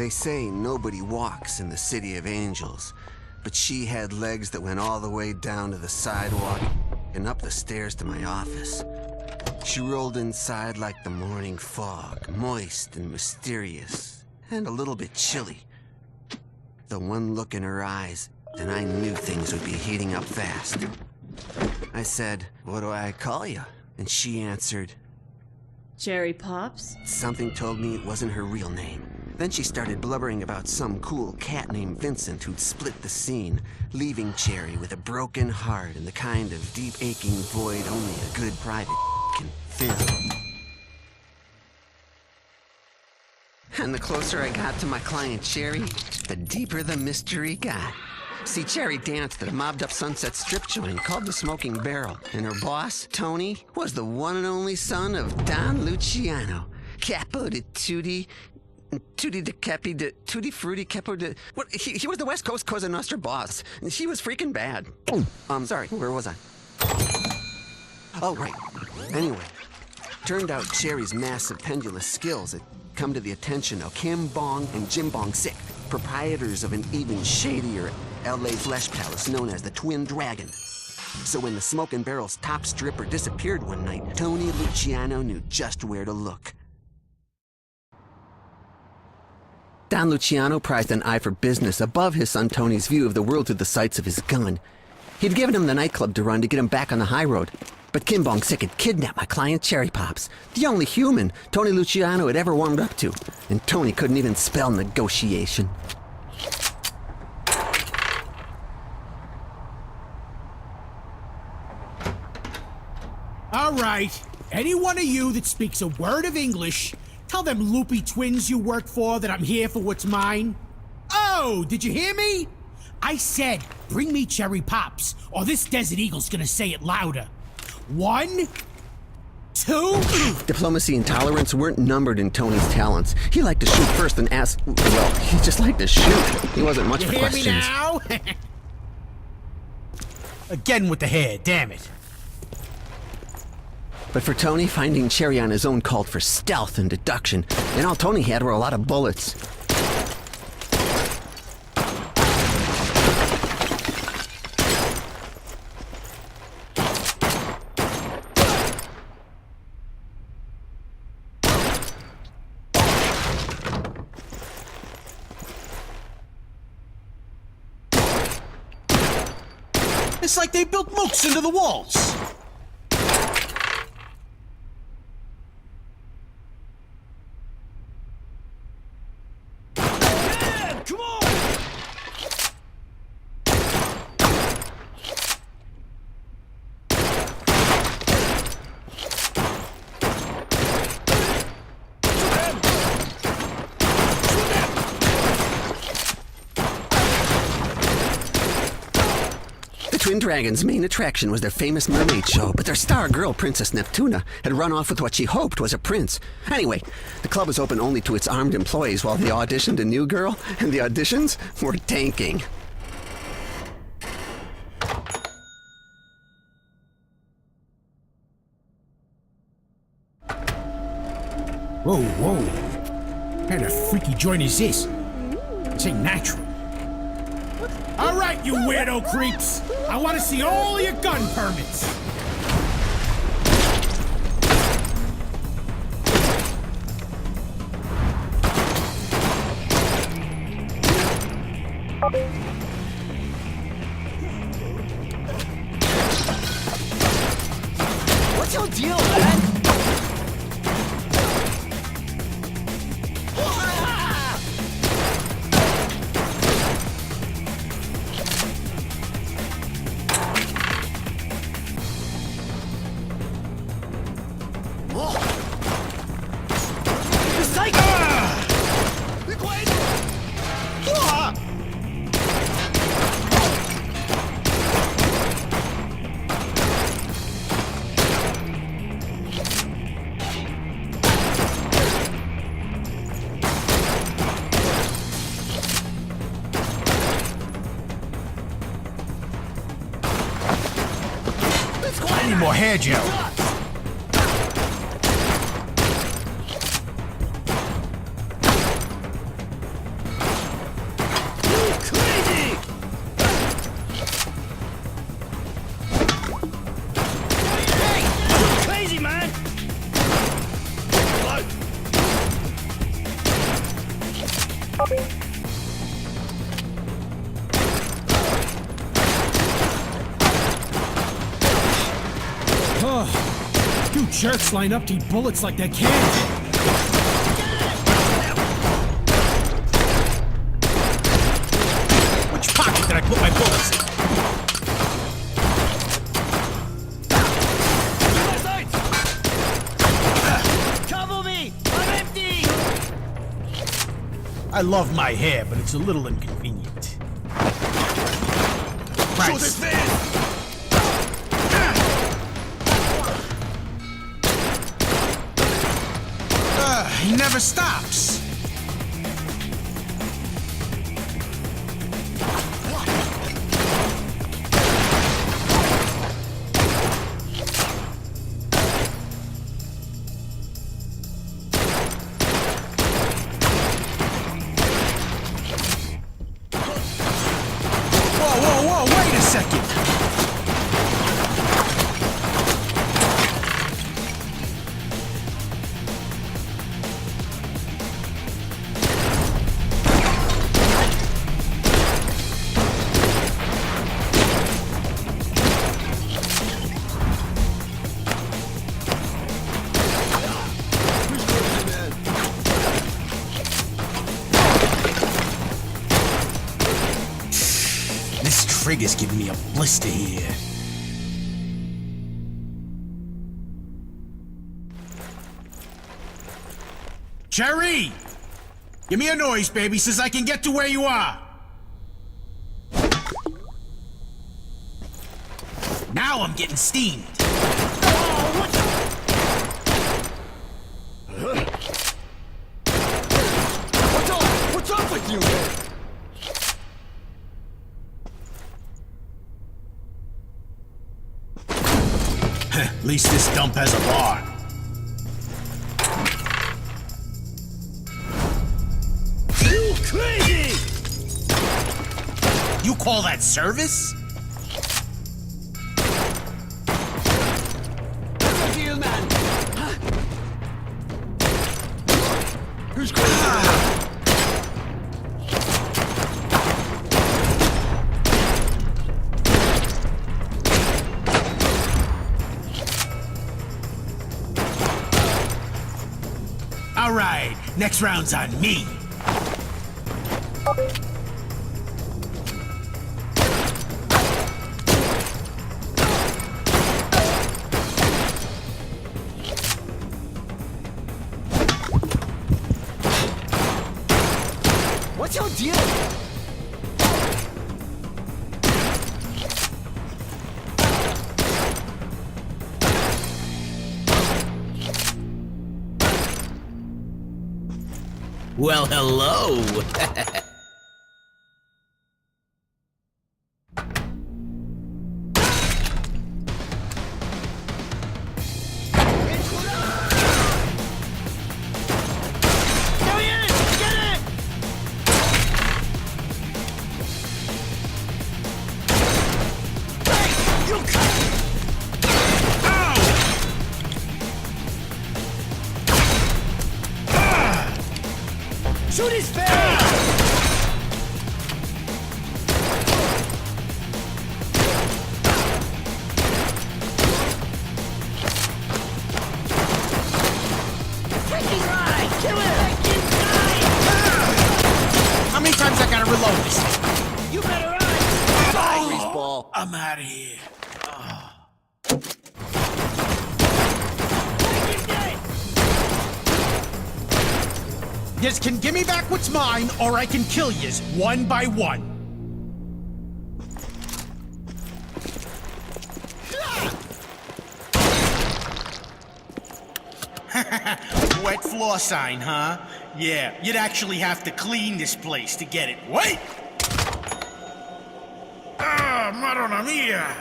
They say nobody walks in the city of angels, but she had legs that went all the way down to the sidewalk and up the stairs to my office. She rolled inside like the morning fog, moist and mysterious, and a little bit chilly. The one look in her eyes, and I knew things would be heating up fast. I said, "What do I call you?" And she answered, Cherry Pops? Something told me it wasn't her real name. Then she started blubbering about some cool cat named Vincent who'd split the scene, leaving Cherry with a broken heart and the kind of deep aching void only a good private can fill. And the closer I got to my client Cherry, the deeper the mystery got. See, Cherry danced at a mobbed-up Sunset Strip joint called the Smoking Barrel, and her boss, Tony, was the one and only son of Don Luciano, capo de tutti de capi de tutti frutti capo de... What? He was the West Coast Cosa Nostra boss. He was freaking bad. Sorry, where was I? Oh, right. Anyway, turned out Cherry's massive pendulous skills had come to the attention of Kim Bong and Jim Bong Sik, proprietors of an even shadier LA flesh palace known as the Twin Dragon. So when the Smoking Barrel's top stripper disappeared one night, Tony Luciano knew just where to look. Don Luciano prized an eye for business above his son Tony's view of the world through the sights of his gun. He'd given him the nightclub to run to get him back on the high road. But Kim Bong Sik had kidnapped my client Cherry Pops, the only human Tony Luciano had ever warmed up to. And Tony couldn't even spell negotiation. All right, any one of you that speaks a word of English, tell them loopy twins you work for that I'm here for what's mine. Oh, did you hear me? I said, bring me Cherry Pops, or this Desert Eagle's gonna say it louder. 1, 2... Diplomacy and tolerance weren't numbered in Tony's talents. He liked to shoot first and ask... Well, he just liked to shoot. He wasn't much for questions. You hear me now? Again with the hair, damn it. But for Tony, finding Cherry on his own called for stealth and deduction, and all Tony had were a lot of bullets. It's like they built mooks into the walls. Twin Dragon's main attraction was their famous mermaid show, but their star girl, Princess Neptuna, had run off with what she hoped was a prince. Anyway, the club was open only to its armed employees while they auditioned a new girl, and the auditions were tanking. Whoa, whoa. What kind of freaky joint is this? This ain't natural. All right, you weirdo creeps. I want to see all your gun permits. What's your deal, man? I need more hair gel. You jerks line up to eat bullets like they're candy. Which pocket did I put my bullets in? Cover me! I'm empty! I love my hair, but it's a little inconvenient. Christ. He never stops. Whoa, wait a second. Trigger's giving me a blister here. Cherry! Give me a noise, baby, so I can get to where you are. Now I'm getting steamed. What's up with you? At least this dump has a bar. You crazy! You call that service? What's the deal, man? Who's crazy? All right, next round's on me. What's your deal? Well, hello. Shoot his face! Taking ride! Kill him! How many times I gotta reload this thing? You better run! Die, greaseball! I'm out of here. Yez can give me back what's mine, or I can kill yez one by one. Wet floor sign, huh? Yeah, you'd actually have to clean this place to get it. Wait! Ah, Madonna mia!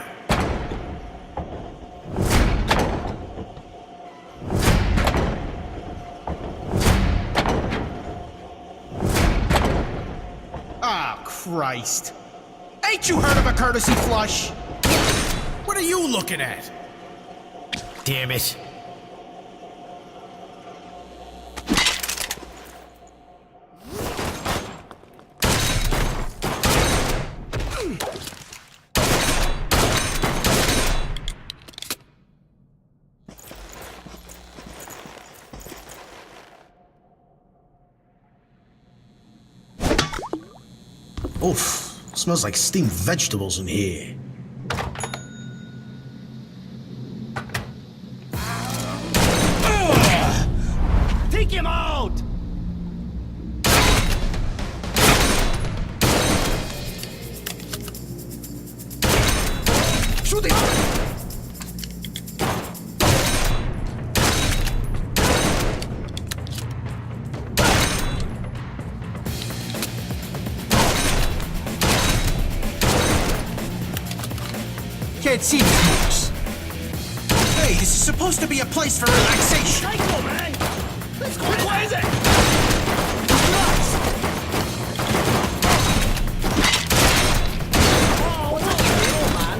Ah, Christ. Ain't you heard of a courtesy flush? What are you looking at? Damn it. Oof, smells like steamed vegetables in here. Take him out! Shoot him! Can't see these moves. Hey, this is supposed to be a place for relaxation. Psycho, man! Let's go! What is it? Nuts! Oh, what's up, little man?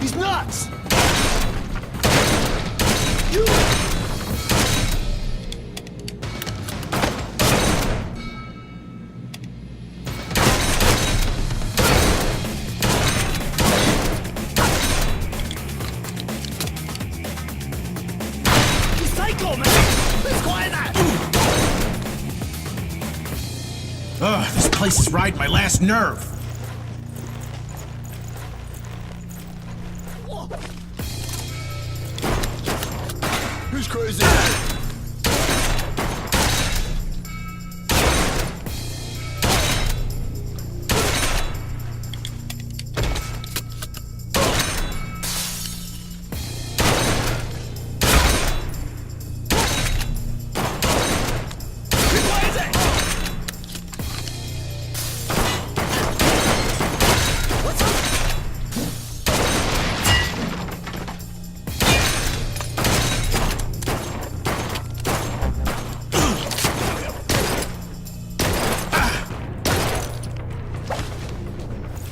He's nuts! You! Ugh, this place is riding my last nerve. Who's crazy?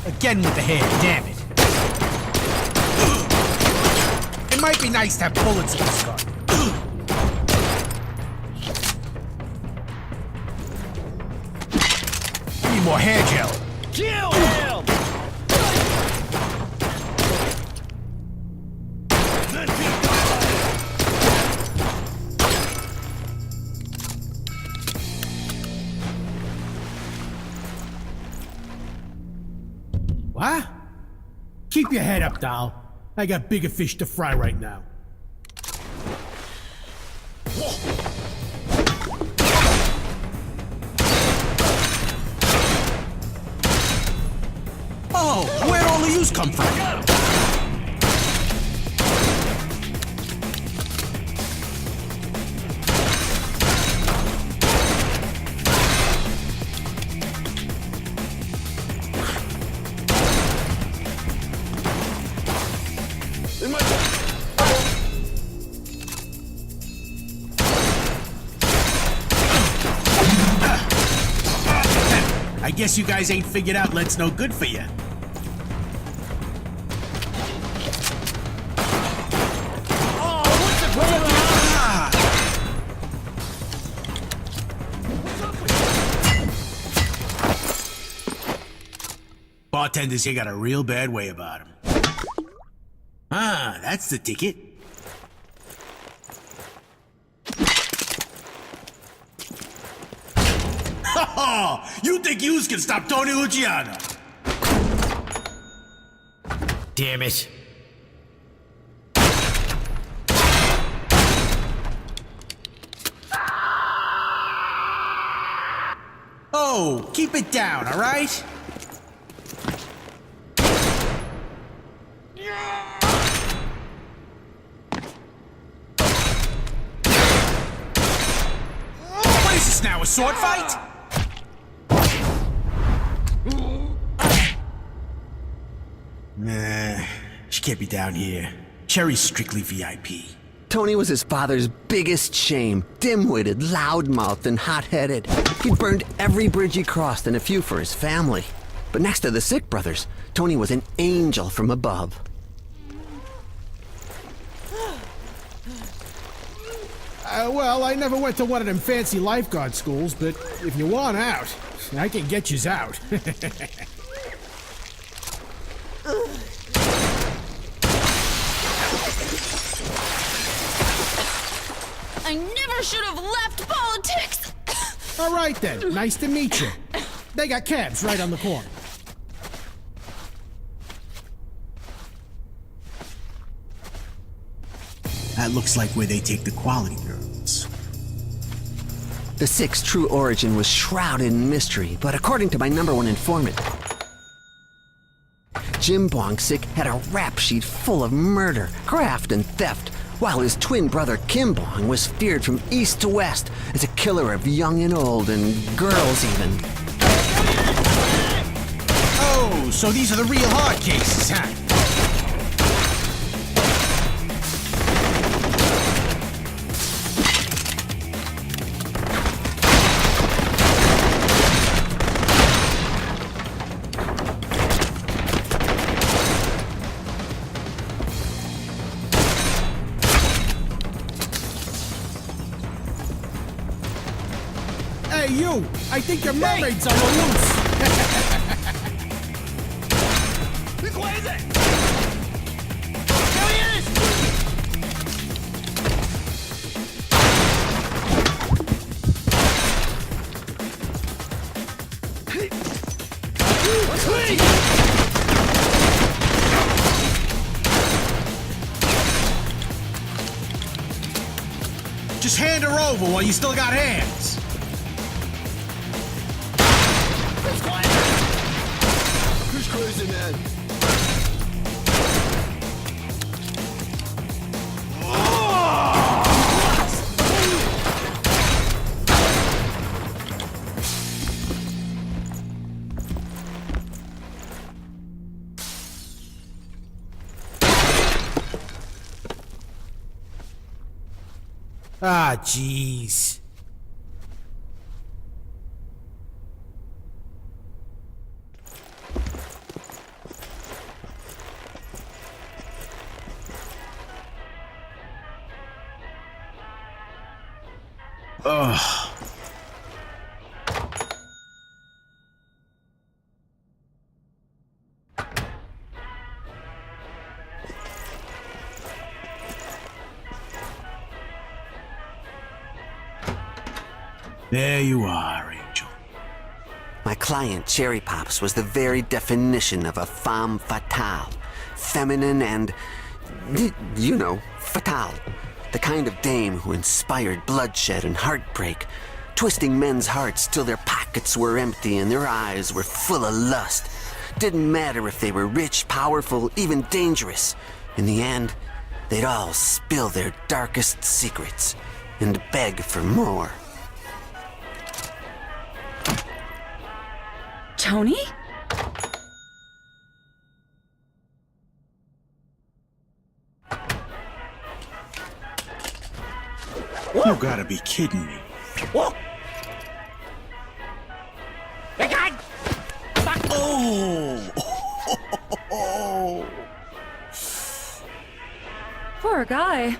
Again with the hand, damn it. It might be nice to have bullets in this gun. Need more hair gel. Kill him! What? Keep your head up, doll. I got bigger fish to fry right now. Oh, where'd all the use come from? I guess you guys ain't figured out Let's no good for you. Bartenders here got a real bad way about him. Ah, that's the ticket. You think yous can stop Tony Luciano? Damn it. Oh, keep it down, all right? What is this now, a sword fight? Nah, she can't be down here. Cherry's strictly VIP. Tony was his father's biggest shame. Dim-witted, loudmouthed, and hot-headed. He burned every bridge he crossed and a few for his family. But next to the Sick brothers, Tony was an angel from above. Well, I never went to one of them fancy lifeguard schools, but if you want out, I can get yous out. I never never should have left politics. All right then, nice to meet you. They got cabs right on the corner. That looks like where they take the quality girls. The Six's true origin was shrouded in mystery, but according to my #1 informant, Jim Bong-sik had a rap sheet full of murder, graft, and theft, while his twin brother Kim Bong was feared from east to west as a killer of young and old, and girls even. Oh, so these are the real hard cases, huh? Hey, you! I think your mermaid's on the loose! Just hand her over while you still got hands. Who's crazy, man? Ah, jeez. Ugh. There you are, Angel. My client, Cherry Pops, was the very definition of a femme fatale. Feminine and, you know, fatale. The kind of dame who inspired bloodshed and heartbreak, twisting men's hearts till their pockets were empty and their eyes were full of lust. Didn't matter if they were rich, powerful, even dangerous. In the end, they'd all spill their darkest secrets and beg for more. Tony? You gotta be kidding me. Oh! Poor guy.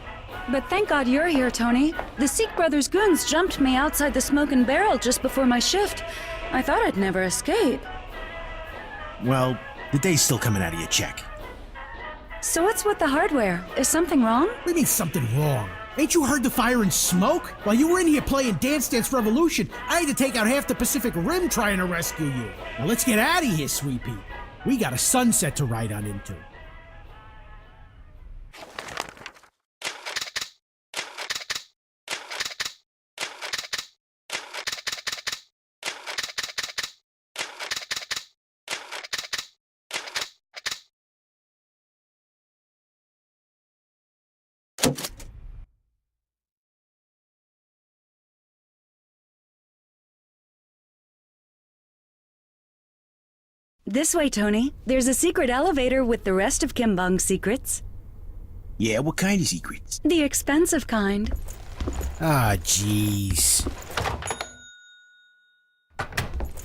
But thank God you're here, Tony. The Sikh brothers' goons jumped me outside the smoking barrel just before my shift. I thought I'd never escape. Well, the day's still coming out of your check. So what's with the hardware? Is something wrong? We need something wrong. Ain't you heard the fire and smoke? While you were in here playing Dance Dance Revolution, I had to take out half the Pacific Rim trying to rescue you. Now let's get out of here, Sweet Pea. We got a sunset to ride on into. This way, Tony. There's a secret elevator with the rest of Kim Bong's secrets. Yeah, what kind of secrets? The expensive kind. Ah, jeez.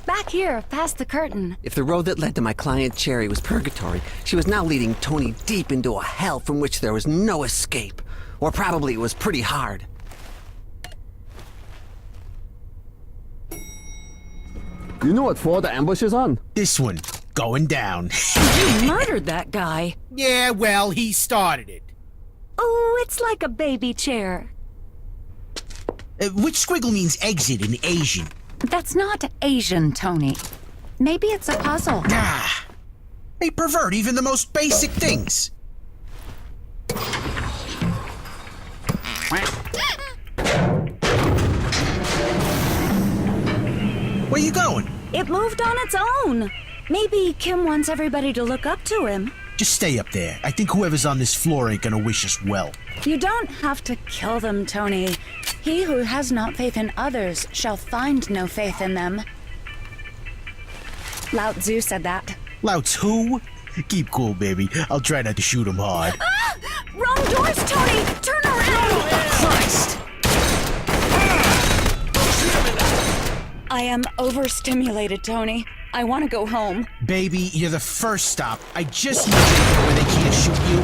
Back here, past the curtain. If the road that led to my client Cherry was purgatory, she was now leading Tony deep into a hell from which there was no escape. Or probably it was pretty hard. You know what floor the ambush is on? This one, going down. You murdered that guy. Yeah, well, he started it. Oh, it's like a baby chair. Which squiggle means exit in Asian? That's not Asian, Tony. Maybe it's a puzzle. Ah, they pervert even the most basic things. Where you going? It moved on its own. Maybe Kim wants everybody to look up to him. Just stay up there. I think whoever's on this floor ain't gonna wish us well. You don't have to kill them, Tony. He who has not faith in others shall find no faith in them. Lao Tzu said that. Lao Tzu? Keep cool, baby. I'll try not to shoot him hard. Ah! Wrong doors, Tony! Turn around! Christ! I am overstimulated, Tony. I want to go home. Baby, you're the first stop. I just need you to go where they can't shoot you.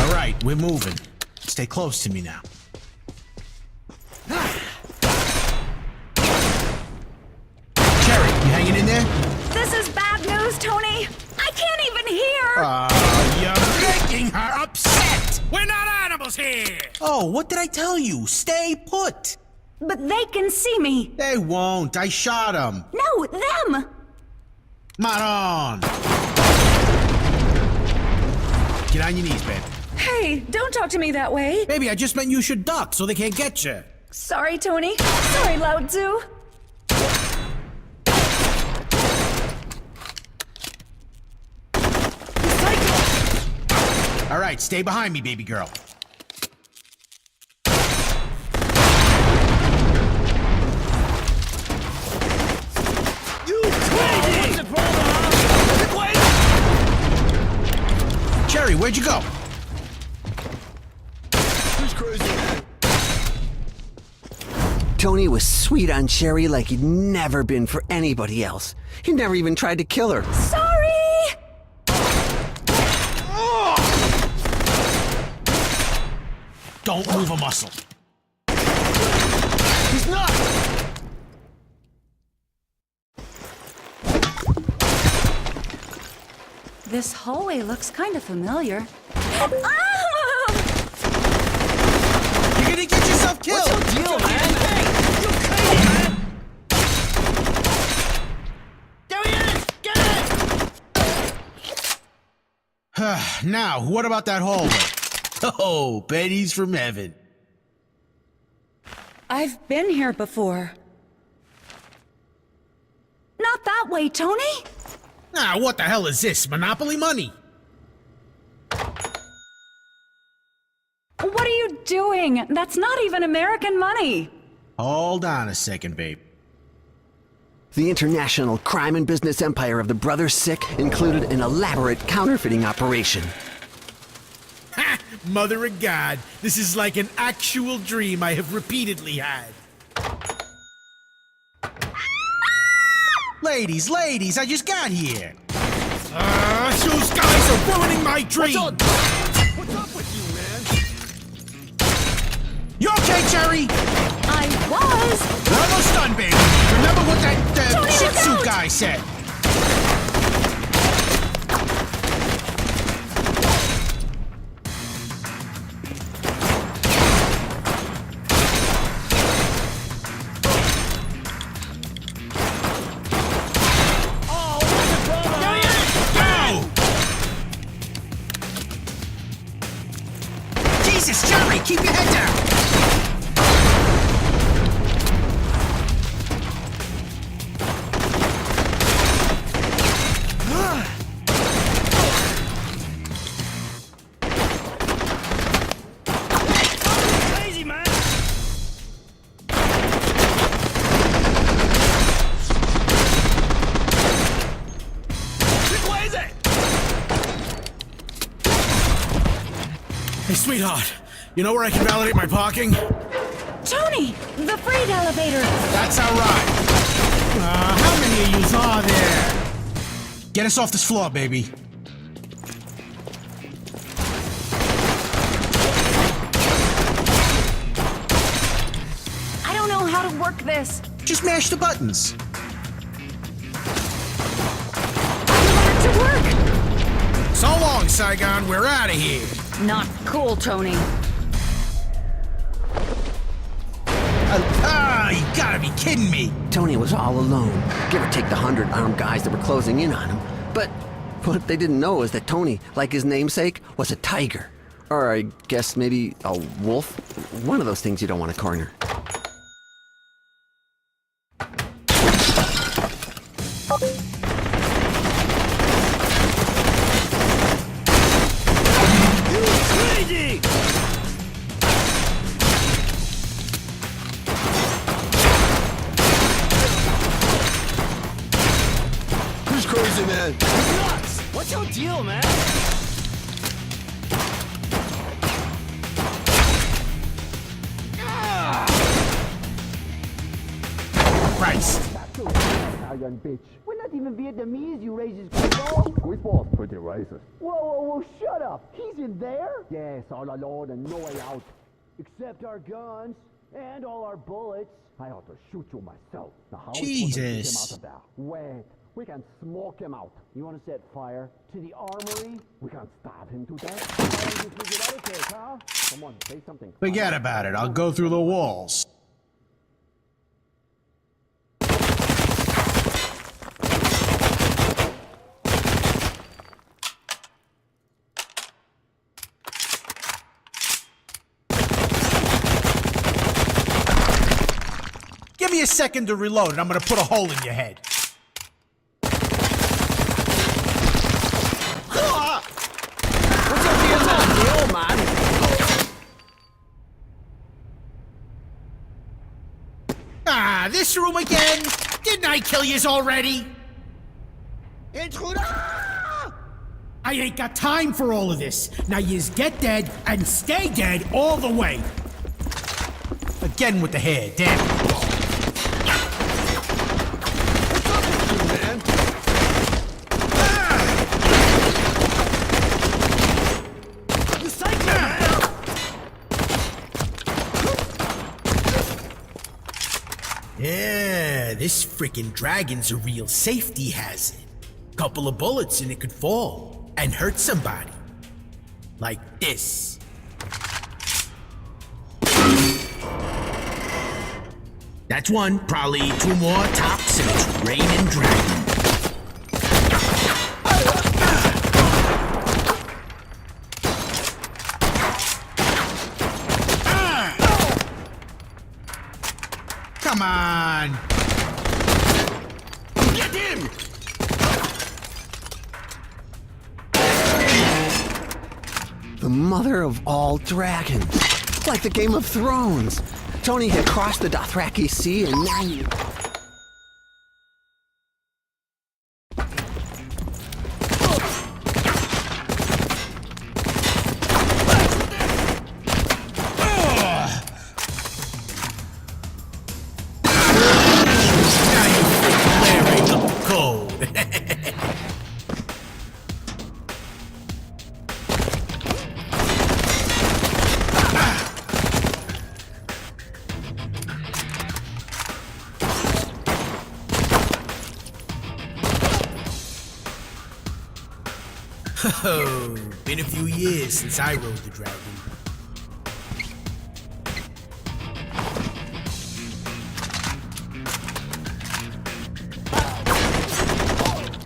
All right, we're moving. Stay close to me now. Cherry, you hanging in there? This is bad news, Tony. I can't even hear. You're making her upset! We're not animals here! Oh, what did I tell you? Stay put! But they can see me. They won't. I shot him. No, them. Maron! Get on your knees, babe. Hey, don't talk to me that way. Baby, I just meant you should duck so they can't get you. Sorry, Tony. Sorry, Lao Tzu. All right, stay behind me, baby girl. Cherry, where'd you go? Who's crazy? Tony was sweet on Cherry like he'd never been for anybody else. He never even tried to kill her. Sorry. Don't move a muscle. He's not! This hallway looks kind of familiar. You're gonna get yourself killed! What's your deal, man? Hey! You crazy, man! There he is! Get it! Now, what about that hallway? Oh, pennies from heaven. I've been here before. Not that way, Tony. Ah, what the hell is this? Monopoly money? What are you doing? That's not even American money. Hold on a second, babe. The international crime and business empire of the Brothers Sick included an elaborate counterfeiting operation. Ha! Mother of God, this is like an actual dream I have repeatedly had. Ladies, I just got here. Those guys are ruining my dream! What's up with you, man? You okay, Cherry? I was. You're almost done, baby. Remember what that Tony, Shih look Tzu out! guy said. Jesus, Cherry, keep your head down! Crazy, man! Which way is it? Hey, sweetheart, you know where I can validate my parking? Tony, the freight elevator. That's our ride. How many of yous are there? Get us off this floor, baby. I don't know how to work this. Just mash the buttons. To work. So long, Saigon, we're out of here. Not cool, Tony. You gotta be kidding me. Tony was all alone, give or take the 100 armed guys that were closing in on him. But what they didn't know is that Tony, like his namesake, was a tiger. Or I guess maybe a wolf? One of those things you don't want to corner. Crazy! Who's crazy, man? Nuts! What's your deal, man? Christ. Italian bitch. We're not even Vietnamese, you racist people. Squeezeball's pretty racist. Whoa, shut up. He's in there? Yes, all alone and no way out. Except our guns and all our bullets. I ought to shoot you myself. Now, how Jesus. are we supposed to get him out of there? Wait, we can smoke him out. You want to set fire to the armory? We can starve him to death. How do you figure that case, huh? Come on, say something. Forget about it. I'll go through the walls. Give me a second to reload and I'm gonna put a hole in your head. What's your deal, man? Ah, this room again? Didn't I kill yous already? Intruder! I ain't got time for all of this. Now yous get dead and stay dead all the way. Again with the hair, damn it. Man. You psycho, man! Yeah, this frickin' dragon's a real safety hazard. Couple of bullets and it could fall and hurt somebody. Like this. That's one, probably two more tops, and it's raining dragon. Come on! Get him! The mother of all dragons. It's like the Game of Thrones. Tony had crossed the Dothraki Sea and now you... Flaring up cold. Oh, been a few years since I rode the dragon.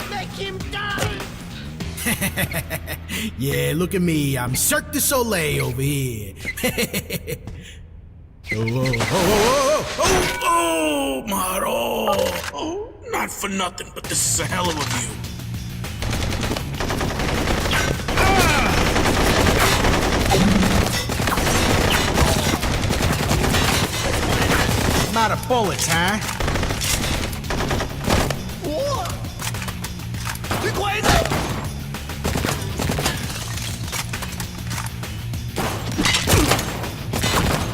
Make him die! Yeah, look at me. I'm Cirque du Soleil over here. Oh, Maro. Oh, not for nothing, but this is a hell of a view. I'm out of bullets, huh? Be quiet!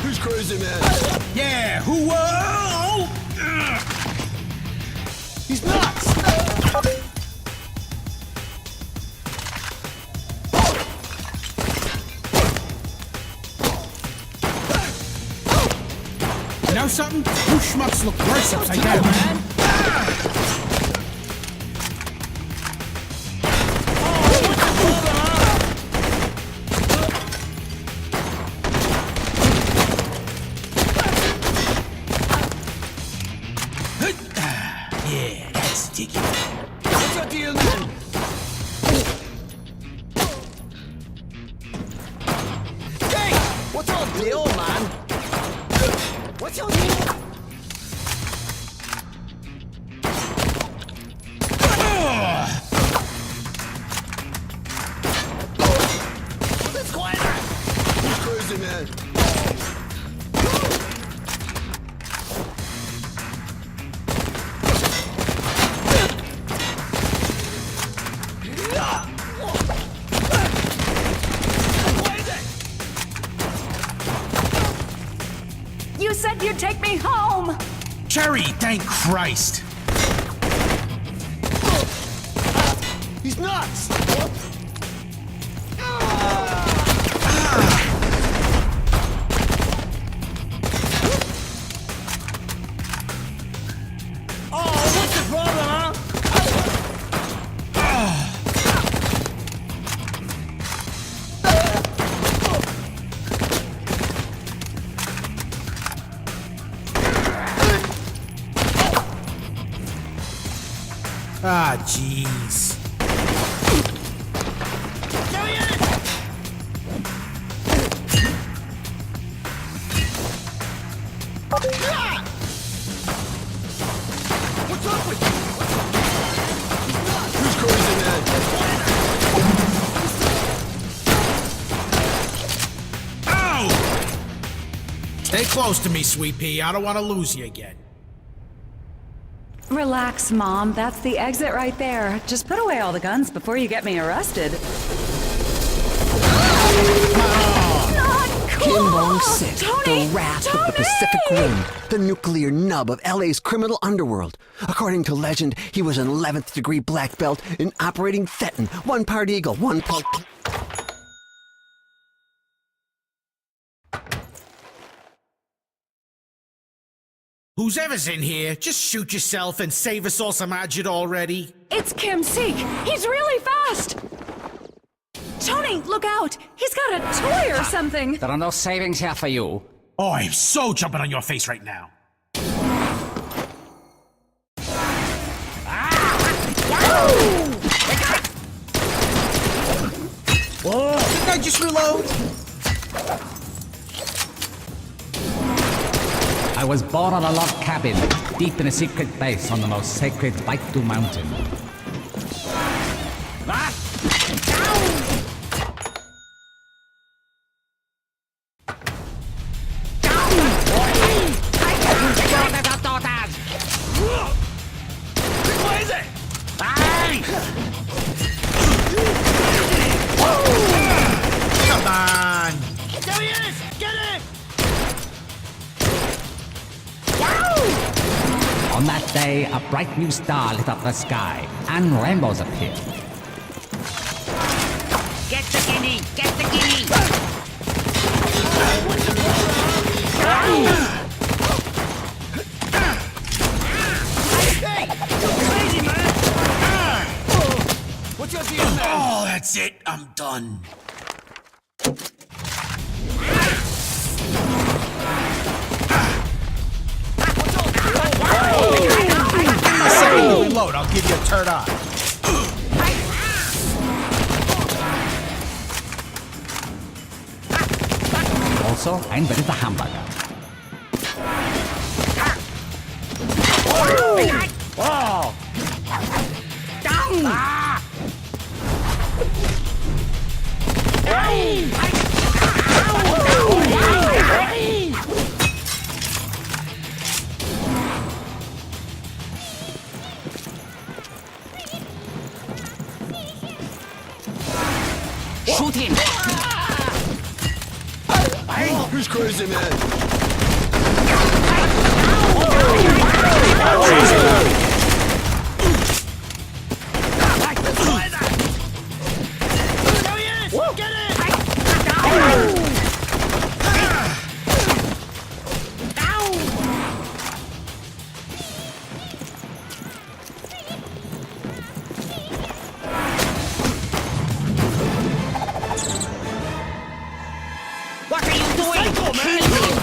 Who's crazy, man? Yeah, who? He's nuts! You know something? You schmucks look worse upside down. Stick it. What's your deal, man? Hey! What's your deal, man? What's your deal? Let's quiet that! He's crazy, man. You said you'd take me home! Cherry, thank Christ. He's nuts! Oh, what's the problem, huh? Ah, jeez. What's up with you? Who's crazy, man? Ow! Stay close to me, sweet pea. I don't want to lose you again. Relax, Mom. That's the exit right there. Just put away all the guns before you get me arrested. Not cool! Kim Bong-sik, Tony! the wrath of Tony! the Pacific Rim, the nuclear nub of LA's criminal underworld. According to legend, he was an 11th degree black belt in operating Thetan, one part eagle, one part... Whoever's in here, just shoot yourself and save us all some agit already. It's Kim Seek. He's really fast. Tony, look out. He's got a toy or something. There are no savings here for you. Oh, I'm so jumping on your face right now. Whoa! Did I just reload? I was born on a log cabin, deep in a secret base on the most sacred Baitu Mountain. Come on! There he is! Get him! On that day, a bright new star lit up the sky, and rainbows appeared. Get the guinea! Get the guinea! Hey! You're crazy, man! What's your deal, man? Oh, that's it. I'm done. A second to reload. I'll give you a turn on. Also, I invented the hamburger. Shoot him! Who's crazy, man? There he is! Get him! What are you doing? Psycho, man! Kill him!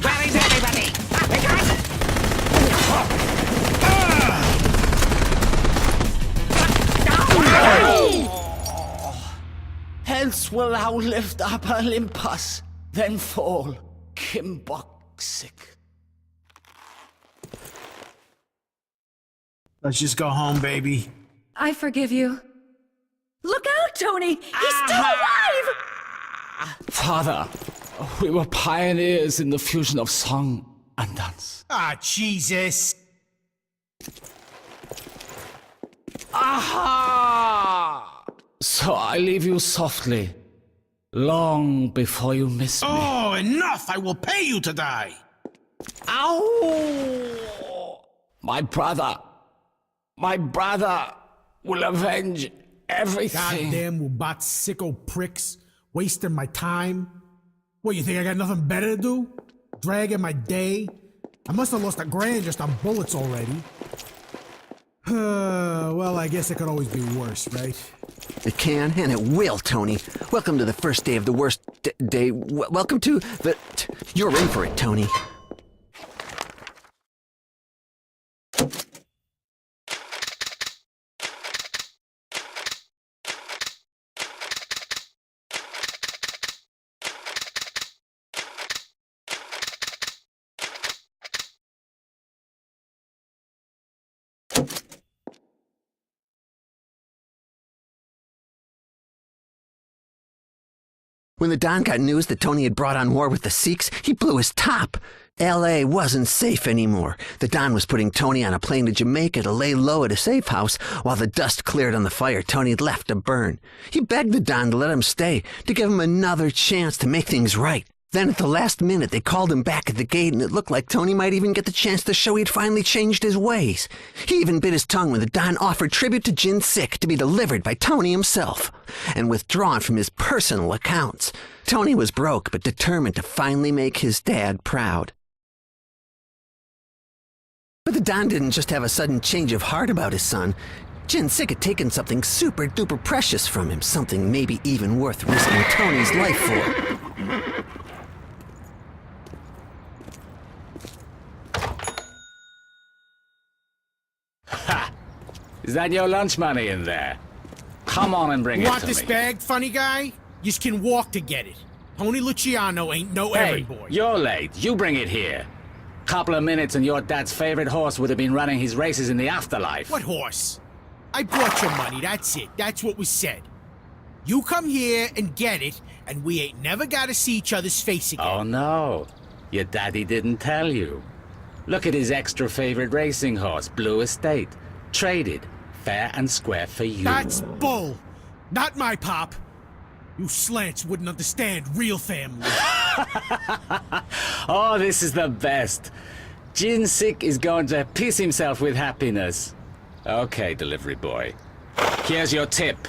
Where is everybody? Hence will thou lift up Olympus, then fall, Kimboxic. Let's just go home, baby. I forgive you. Look out, Tony! He's still alive! Father, we were pioneers in the fusion of song and dance. Ah, Jesus. Aha! So I leave you softly, long before you miss me. Oh, enough! I will pay you to die. Ow! My brother will avenge everything. Goddamn Wubat sicko pricks. Wasting my time. What, you think I got nothing better to do? Dragging my day? I must have lost $1,000 just on bullets already. Well, I guess it could always be worse, right? It can, and it will, Tony. Welcome to the first day of the worst day. Welcome to the... You're in for it, Tony. When the Don got news that Tony had brought on war with the Sikhs, he blew his top. L.A. wasn't safe anymore. The Don was putting Tony on a plane to Jamaica to lay low at a safe house while the dust cleared on the fire Tony had left to burn. He begged the Don to let him stay, to give him another chance to make things right. Then at the last minute, they called him back at the gate, and it looked like Tony might even get the chance to show he'd finally changed his ways. He even bit his tongue when the Don offered tribute to Jin Sik to be delivered by Tony himself, and withdrawn from his personal accounts. Tony was broke, but determined to finally make his dad proud. But the Don didn't just have a sudden change of heart about his son. Jin Sik had taken something super-duper precious from him, something maybe even worth risking Tony's life for. Ha! Is that your lunch money in there? Come on and bring it to me. Want this bag, funny guy? You can walk to get it. Tony Luciano ain't no errand boy. You're late. You bring it here. Couple of minutes and your dad's favorite horse would have been running his races in the afterlife. What horse? I brought your money, that's it. That's what was said. You come here and get it, and we ain't never gotta see each other's face again. Oh no, your daddy didn't tell you. Look at his extra favorite racing horse, Blue Estate. Traded, fair and square for you. That's bull. Not my pop. You slants wouldn't understand real family. Oh, this is the best. Jin Sik is going to piss himself with happiness. Okay, delivery boy. Here's your tip.